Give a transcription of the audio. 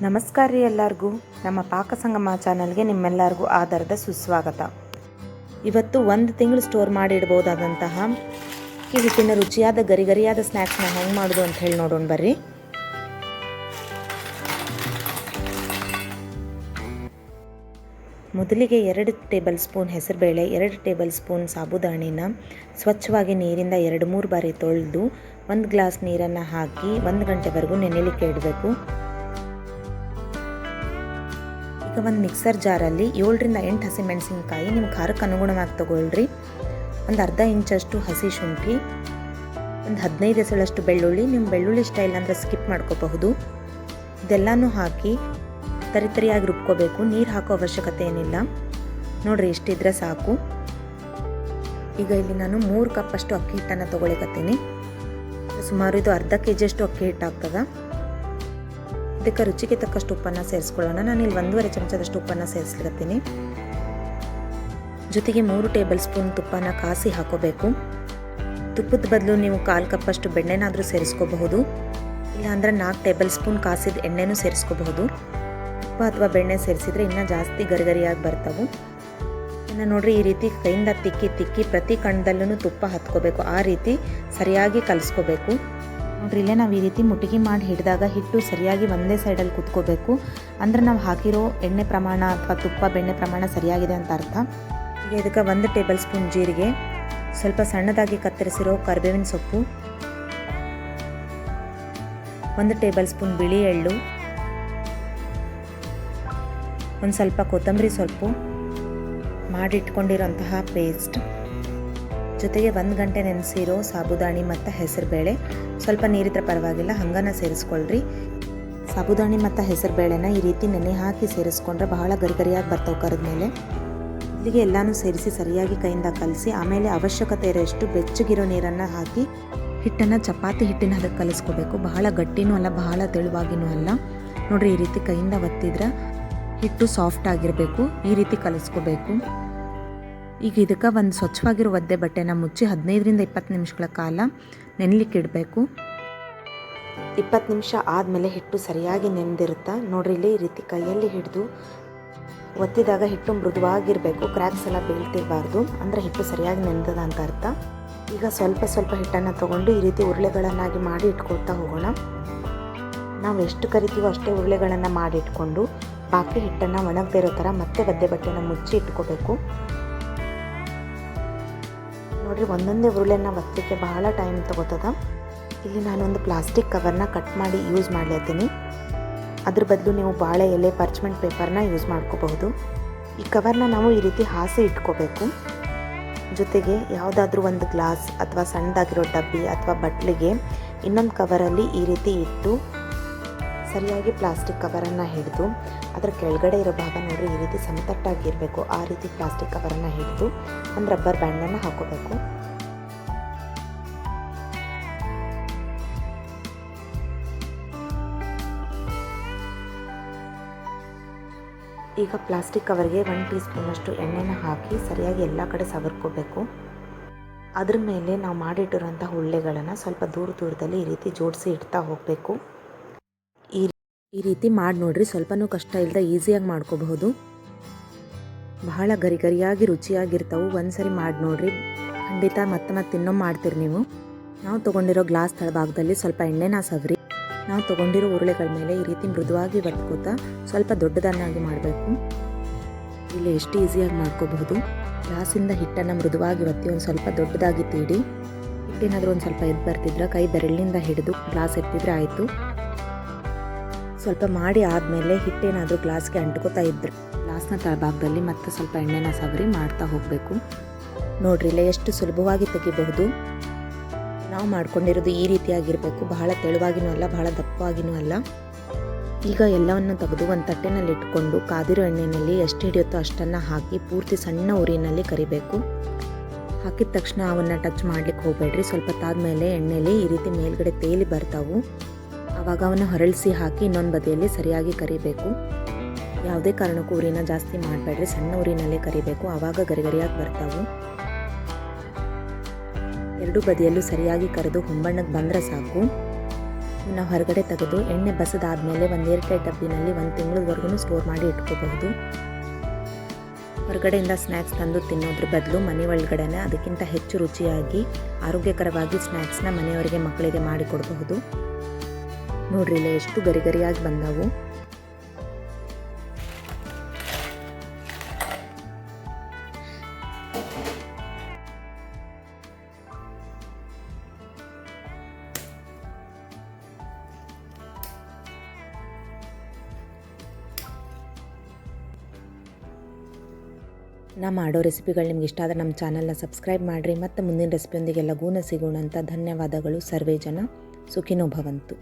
ನಮಸ್ಕಾರ ರೀ ಎಲ್ಲರಿಗೂ. ನಮ್ಮ ಪಾಕಸಂಗಮ ಚಾನಲ್ಗೆ ನಿಮ್ಮೆಲ್ಲರಿಗೂ ಆಧಾರದ ಸುಸ್ವಾಗತ. ಇವತ್ತು 1 ತಿಂಗಳು ಸ್ಟೋರ್ ಮಾಡಿ ಇಡ್ಬೋದಾದಂತಹ ಅಕ್ಕಿ ಹಿಟ್ಟಿನ ರುಚಿಯಾದ ಗರಿಗರಿಯಾದ ಸ್ನ್ಯಾಕ್ಸ್ನ ಹೆಂಗೆ ಮಾಡೋದು ಅಂತ ಹೇಳಿ ನೋಡೋಣ ಬರ್ರಿ. ಮೊದಲಿಗೆ 2 ಟೇಬಲ್ ಸ್ಪೂನ್ ಹೆಸರುಬೇಳೆ, 2 ಟೇಬಲ್ ಸ್ಪೂನ್ ಸಾಬುದಾಣಿನ ಸ್ವಚ್ಛವಾಗಿ ನೀರಿಂದ 2-3 ಬಾರಿ ತೊಳೆದು 1 ಗ್ಲಾಸ್ ನೀರನ್ನು ಹಾಕಿ 1 ಗಂಟೆವರೆಗೂ ನೆನೆಲಿಕ್ಕೆ ಇಡಬೇಕು. ಈಗ ಒಂದು ಮಿಕ್ಸರ್ ಜಾರಲ್ಲಿ 7ರಿಂದ 8 ಹಸಿಮೆಣಸಿನ್ಕಾಯಿ ನಿಮ್ಮ ಖಾರಕ್ಕೆ ಅನುಗುಣವಾಗಿ ತೊಗೊಳ್ರಿ. ಒಂದು ಅರ್ಧ ಇಂಚಷ್ಟು ಹಸಿ ಶುಂಠಿ, ಒಂದು 15 ಎಸಳಷ್ಟು ಬೆಳ್ಳುಳ್ಳಿ. ನಿಮ್ಮ ಬೆಳ್ಳುಳ್ಳಿ ಸ್ಟೈಲ್ ಅಂದರೆ ಸ್ಕಿಪ್ ಮಾಡ್ಕೋಬಹುದು. ಇದೆಲ್ಲನೂ ಹಾಕಿ ತರಿಯಾಗಿ ರುಬ್ಕೋಬೇಕು. ನೀರು ಹಾಕೋ ಅವಶ್ಯಕತೆ ಏನಿಲ್ಲ. ನೋಡಿರಿ, ಇಷ್ಟಿದ್ರೆ ಸಾಕು. ಈಗ ಇಲ್ಲಿ ನಾನು 3 ಕಪ್ಪಷ್ಟು ಅಕ್ಕಿ ಹಿಟ್ಟನ್ನು ತೊಗೊಳಿಕತ್ತೀನಿ. ಸುಮಾರು ಇದು ಅರ್ಧ ಕೆಜಿಯಷ್ಟು ಅಕ್ಕಿ ಹಿಟ್ಟು ಆಗ್ತದೆ. ಇದಕ್ಕೆ ರುಚಿಗೆ ತಕ್ಕಷ್ಟು ಉಪ್ಪನ್ನು ಸೇರಿಸ್ಕೊಳ್ಳೋಣ. ನಾನು ಇಲ್ಲಿ 1.5 ಚಮಚದಷ್ಟು ಉಪ್ಪನ್ನು ಸೇರಿಸ್ಲಿಕತ್ತೀನಿ. ಜೊತೆಗೆ 3 ಟೇಬಲ್ ಸ್ಪೂನ್ ತುಪ್ಪನ ಕಾಸಿ ಹಾಕೋಬೇಕು. ತುಪ್ಪದ ಬದಲು ನೀವು 1/4 ಕಪ್ಪಷ್ಟು ಬೆಣ್ಣೆನಾದರೂ ಸೇರಿಸ್ಕೋಬಹುದು. ಇಲ್ಲಾಂದರೆ 4 ಟೇಬಲ್ ಸ್ಪೂನ್ ಕಾಸಿದ ಎಣ್ಣೆನೂ ಸೇರಿಸ್ಕೋಬಹುದು. ತುಪ್ಪ ಅಥವಾ ಬೆಣ್ಣೆ ಸೇರಿಸಿದ್ರೆ ಇನ್ನೂ ಜಾಸ್ತಿ ಗರಿಗರಿಯಾಗಿ ಬರ್ತವೆ. ಇನ್ನು ನೋಡ್ರಿ, ಈ ರೀತಿ ಕೈಯಿಂದ ತಿಕ್ಕಿ ಪ್ರತಿ ಕಣ್ಣದಲ್ಲೂ ತುಪ್ಪ ಹತ್ಕೋಬೇಕು. ಆ ರೀತಿ ಸರಿಯಾಗಿ ಕಲಿಸ್ಕೋಬೇಕು. ನೋಡ್ರಿ, ಇಲ್ಲೇ ನಾವು ಈ ರೀತಿ ಮುಟ್ಟಿಗೆ ಮಾಡಿ ಹಿಡಿದಾಗ ಹಿಟ್ಟು ಸರಿಯಾಗಿ ಒಂದೇ ಸೈಡಲ್ಲಿ ಕುತ್ಕೋಬೇಕು. ಅಂದರೆ ನಾವು ಹಾಕಿರೋ ಎಣ್ಣೆ ಪ್ರಮಾಣ ಅಥವಾ ತುಪ್ಪ ಬೆಣ್ಣೆ ಪ್ರಮಾಣ ಸರಿಯಾಗಿದೆ ಅಂತ ಅರ್ಥ. ಈಗ ಇದಕ್ಕೆ 1 ಟೇಬಲ್ ಸ್ಪೂನ್ ಜೀರಿಗೆ, ಸ್ವಲ್ಪ ಸಣ್ಣದಾಗಿ ಕತ್ತರಿಸಿರೋ ಕರಿಬೇವಿನ ಸೊಪ್ಪು, 1 ಟೇಬಲ್ ಸ್ಪೂನ್ ಬಿಳಿ ಎಳ್ಳು, ಒಂದು ಸ್ವಲ್ಪ ಕೊತ್ತಂಬರಿ ಸೊಪ್ಪು, ಮಾಡಿಟ್ಕೊಂಡಿರೋಂತಹ ಪೇಸ್ಟ್, ಜೊತೆಗೆ 1 ಗಂಟೆ ನೆನೆಸಿರೋ ಸಾಬುದಾಣಿ ಮತ್ತು ಹೆಸರುಬೇಳೆ. ಸ್ವಲ್ಪ ನೀರಿದ್ರೆ ಪರವಾಗಿಲ್ಲ, ಹಂಗನ ಸೇರಿಸ್ಕೊಳ್ರಿ. ಸಾಬುದಾಣಿ ಮತ್ತು ಹೆಸರುಬೇಳೆನ ಈ ರೀತಿ ನೆನೆ ಹಾಕಿ ಸೇರಿಸ್ಕೊಂಡ್ರೆ ಬಹಳ ಗರಿಗರಿಯಾಗಿ ಬರ್ತಾವೆ ಕರೆದ ಮೇಲೆ. ಇಲ್ಲಿಗೆ ಎಲ್ಲನೂ ಸೇರಿಸಿ ಸರಿಯಾಗಿ ಕೈಯಿಂದ ಕಲಸಿ ಆಮೇಲೆ ಅವಶ್ಯಕತೆ ಇರೋಷ್ಟು ಬೆಚ್ಚಗಿರೋ ನೀರನ್ನು ಹಾಕಿ ಹಿಟ್ಟನ್ನು ಚಪಾತಿ ಹಿಟ್ಟಿನ ಅದಕ್ಕೆ ಕಲಿಸ್ಕೋಬೇಕು. ಬಹಳ ಗಟ್ಟಿನೂ ಅಲ್ಲ, ಬಹಳ ತೆಳುವಾಗಿನೂ ಅಲ್ಲ. ನೋಡಿರಿ, ಈ ರೀತಿ ಕೈಯಿಂದ ಒತ್ತಿದ್ರೆ ಹಿಟ್ಟು ಸಾಫ್ಟ್ ಆಗಿರಬೇಕು. ಈ ರೀತಿ ಕಲಿಸ್ಕೋಬೇಕು. ಈಗ ಇದಕ್ಕೆ ಒಂದು ಸ್ವಚ್ಛವಾಗಿರೋ ಒದ್ದೆ ಬಟ್ಟೆನ ಮುಚ್ಚಿ 15ರಿಂದ 20 ನಿಮಿಷಗಳ ಕಾಲ ನೆನೆಲಿಕ್ಕೆ ಇಡಬೇಕು. 20 ನಿಮಿಷ ಆದಮೇಲೆ ಹಿಟ್ಟು ಸರಿಯಾಗಿ ನೆನೆದಿರುತ್ತೆ. ನೋಡ್ರಿ, ಇಲ್ಲಿ ಈ ರೀತಿ ಕೈಯಲ್ಲಿ ಹಿಡಿದು ಒತ್ತಿದಾಗ ಹಿಟ್ಟು ಮೃದುವಾಗಿರಬೇಕು. ಕ್ರ್ಯಾಕ್ಸ್ ಎಲ್ಲ ಬೀಳ್ತಿರಬಾರ್ದು, ಅಂದರೆ ಹಿಟ್ಟು ಸರಿಯಾಗಿ ನೆನೆದದ ಅಂತ ಅರ್ಥ. ಈಗ ಸ್ವಲ್ಪ ಹಿಟ್ಟನ್ನು ತೊಗೊಂಡು ಈ ರೀತಿ ಉರುಳೆಗಳನ್ನಾಗಿ ಮಾಡಿ ಇಟ್ಕೊಳ್ತಾ ಹೋಗೋಣ. ನಾವು ಎಷ್ಟು ಕರಿತೀವೋ ಅಷ್ಟೇ ಉರುಳೆಗಳನ್ನು ಮಾಡಿ ಇಟ್ಕೊಂಡು ಬಾಕಿ ಹಿಟ್ಟನ್ನು ಒಣಗದೇ ಇರೋ ಥರ ಮತ್ತೆ ಒದ್ದೆ ಬಟ್ಟೆನ ಮುಚ್ಚಿ ಇಟ್ಕೋಬೇಕು. ನೋಡಿರಿ, ಒಂದೊಂದೇ ಉರುಳೆನ ಒತ್ತಲಿಕ್ಕೆ ಬಹಳ ಟೈಮ್ ತೊಗೋತದ. ಇಲ್ಲಿ ನಾನೊಂದು ಪ್ಲಾಸ್ಟಿಕ್ ಕವರ್ನ ಕಟ್ ಮಾಡಿ ಯೂಸ್ ಮಾಡ್ಲತ್ತೀನಿ. ಅದ್ರ ಬದಲು ನೀವು ಬಾಳೆ ಎಲೆ, ಪಾರ್ಚ್ಮೆಂಟ್ ಪೇಪರ್ನ ಯೂಸ್ ಮಾಡ್ಕೋಬಹುದು. ಈ ಕವರ್ನ ನಾವು ಈ ರೀತಿ ಹಾಸಿ ಇಟ್ಕೋಬೇಕು. ಜೊತೆಗೆ ಯಾವುದಾದ್ರೂ ಒಂದು ಗ್ಲಾಸ್ ಅಥವಾ ಸಣ್ಣದಾಗಿರೋ ಡಬ್ಬಿ ಅಥವಾ ಬಟ್ಲಿಗೆ ಇನ್ನೊಂದು ಕವರಲ್ಲಿ ಈ ರೀತಿ ಇಟ್ಟು ಸರಿಯಾಗಿ ಪ್ಲಾಸ್ಟಿಕ್ ಕವರನ್ನು ಹಿಡಿದು ಅದರ ಕೆಳಗಡೆ ಇರೋ ಭಾಗ ನೋಡ್ರಿ ಈ ರೀತಿ ಸಮತಟ್ಟಾಗಿರಬೇಕು. ಆ ರೀತಿ ಪ್ಲಾಸ್ಟಿಕ್ ಕವರನ್ನು ಹಿಡಿದು ಒಂದು ರಬ್ಬರ್ ಬ್ಯಾಂಡನ್ನು ಹಾಕೋಬೇಕು. ಈಗ ಪ್ಲಾಸ್ಟಿಕ್ ಕವರ್ಗೆ 1 ಟೀ ಸ್ಪೂನಷ್ಟು ಎಣ್ಣೆನ ಹಾಕಿ ಸರಿಯಾಗಿ ಎಲ್ಲ ಕಡೆ ಸವರ್ಕೋಬೇಕು. ಅದ್ರ ಮೇಲೆ ನಾವು ಮಾಡಿಟ್ಟಿರೋಂಥ ಉಳ್ಳೆಗಳನ್ನು ಸ್ವಲ್ಪ ದೂರದಲ್ಲಿ ಈ ರೀತಿ ಜೋಡಿಸಿ ಇಡ್ತಾ ಹೋಗಬೇಕು. ಈ ರೀತಿ ಮಾಡಿ ನೋಡ್ರಿ, ಸ್ವಲ್ಪನೂ ಕಷ್ಟ ಇಲ್ಲದೆ ಈಸಿಯಾಗಿ ಮಾಡ್ಕೋಬಹುದು. ಬಹಳ ಗರಿಗರಿಯಾಗಿ ರುಚಿಯಾಗಿರ್ತಾವೆ. ಒಂದ್ಸರಿ ಮಾಡಿ ನೋಡ್ರಿ, ಖಂಡಿತ ಮತ್ತೆ ಇನ್ನೊಮ್ಮೆ ಮಾಡ್ತೀರಿ ನೀವು. ನಾವು ತೊಗೊಂಡಿರೋ ಗ್ಲಾಸ್ ತಳಭಾಗದಲ್ಲಿ ಸ್ವಲ್ಪ ಎಣ್ಣೆನ ಸವರಿ ನಾವು ತೊಗೊಂಡಿರೋ ಉರುಳೆಗಳ ಮೇಲೆ ಈ ರೀತಿ ಮೃದುವಾಗಿ ಒತ್ಕೋತಾ ಸ್ವಲ್ಪ ದೊಡ್ಡದನ್ನಾಗಿ ಮಾಡಬೇಕು. ಇಲ್ಲಿ ಎಷ್ಟು ಈಸಿಯಾಗಿ ಮಾಡ್ಕೋಬಹುದು. ಗ್ಲಾಸಿಂದ ಹಿಟ್ಟನ್ನು ಮೃದುವಾಗಿ ಒತ್ತಿ ಒಂದು ಸ್ವಲ್ಪ ದೊಡ್ಡದಾಗಿ ತೀಡಿ ಹಿಟ್ಟೇನಾದರೂ ಒಂದು ಸ್ವಲ್ಪ ಎದ್ದು ಬರ್ತಿದ್ರೆ ಕೈ ಬೆರಳಿನಿಂದ ಹಿಡಿದು ಗ್ಲಾಸ್ ಎತ್ತಿದ್ರೆ ಆಯಿತು. ಸ್ವಲ್ಪ ಮಾಡಿ ಆದಮೇಲೆ ಹಿಟ್ಟೇನಾದರೂ ಗ್ಲಾಸ್ಗೆ ಅಂಟ್ಕೋತಾ ಇದ್ರೆ ಗ್ಲಾಸ್ನ ತಳಭಾಗದಲ್ಲಿ ಮತ್ತೆ ಸ್ವಲ್ಪ ಎಣ್ಣೆನ ಸವರಿ ಮಾಡ್ತಾ ಹೋಗಬೇಕು. ನೋಡ್ರಿ, ಇಲ್ಲ ಎಷ್ಟು ಸುಲಭವಾಗಿ ತೆಗಿಬಹುದು. ನಾವು ಮಾಡ್ಕೊಂಡಿರೋದು ಈ ರೀತಿಯಾಗಿರಬೇಕು. ಬಹಳ ತೆಳುವಾಗಿನೂ ಅಲ್ಲ, ಬಹಳ ದಪ್ಪವಾಗಿನೂ ಅಲ್ಲ. ಈಗ ಎಲ್ಲವನ್ನು ತೆಗೆದು ಒಂದು ತಟ್ಟೆನಲ್ಲಿ ಇಟ್ಕೊಂಡು ಕಾದಿರೋ ಎಣ್ಣೆಯಲ್ಲಿ ಎಷ್ಟು ಹಿಡಿಯುತ್ತೋ ಅಷ್ಟನ್ನು ಹಾಕಿ ಪೂರ್ತಿ ಸಣ್ಣ ಉರಿನಲ್ಲಿ ಕರಿಬೇಕು. ಹಾಕಿದ ತಕ್ಷಣ ಅವನ್ನು ಟಚ್ ಮಾಡ್ಲಿಕ್ಕೆ ಹೋಗಬೇಡ್ರಿ. ಸ್ವಲ್ಪ ತಾದ್ಮೇಲೆ ಎಣ್ಣೆಯಲ್ಲಿ ಈ ರೀತಿ ಮೇಲ್ಗಡೆ ತೇಲಿ ಬರ್ತಾವು. ಆವಾಗ ಅವನ್ನು ಹೊರಳಿಸಿ ಹಾಕಿ ಇನ್ನೊಂದು ಬದಿಯಲ್ಲಿ ಸರಿಯಾಗಿ ಕರಿಬೇಕು. ಯಾವುದೇ ಕಾರಣಕ್ಕೂ ಉರಿನ ಜಾಸ್ತಿ ಮಾಡಬೇಡ್ರಿ, ಸಣ್ಣ ಉರಿನಲ್ಲೇ ಕರಿಬೇಕು. ಆವಾಗ ಗರಿಗರಿಯಾಗಿ ಬರ್ತಾವು. 2 ಬದಿಯಲ್ಲೂ ಸರಿಯಾಗಿ ಕರೆದು ಹೊಂಬಣ್ಣಕ್ಕೆ ಬಂದರೆ ಸಾಕು. ಇವನ್ನ ಹೊರಗಡೆ ತೆಗೆದು ಎಣ್ಣೆ ಬಸದಾದ್ಮೇಲೆ ಒಂದು ಏರ್ಟೈಟ್ ಡಬ್ಬಿನಲ್ಲಿ 1 ತಿಂಗಳವರೆಗೂ ಸ್ಟೋರ್ ಮಾಡಿ ಇಟ್ಕೋಬಹುದು. ಹೊರಗಡೆಯಿಂದ ಸ್ನ್ಯಾಕ್ಸ್ ತಂದು ತಿನ್ನೋದ್ರ ಬದಲು ಮನೆ ಒಳಗಡೆನೆ ಅದಕ್ಕಿಂತ ಹೆಚ್ಚು ರುಚಿಯಾಗಿ ಆರೋಗ್ಯಕರವಾಗಿ ಸ್ನ್ಯಾಕ್ಸ್ನ ಮನೆಯವರಿಗೆ ಮಕ್ಕಳಿಗೆ ಮಾಡಿಕೊಡಬಹುದು. ನೋಡ್ರಿ ಇಲ್ಲಿ ಎಷ್ಟು ಗರಿಗರಿಯಾಗಿ ಬಂದವು. ನಾ ಮಾಡೋ ರೆಸಿಪಿಗಳು ನಿಮ್ಗೆ ಇಷ್ಟ ಆದರೆ ನಮ್ಮ ಚಾನಲ್ನ ಸಬ್ಸ್ಕ್ರೈಬ್ ಮಾಡಿರಿ. ಮತ್ತು ಮುಂದಿನ ರೆಸಿಪಿಯೊಂದಿಗೆ ಲಗೂನ ಸಿಗೋಣ ಅಂತ ಧನ್ಯವಾದಗಳು. ಸರ್ವೇ ಜನ ಸುಖಿನೋ ಭವಂತು.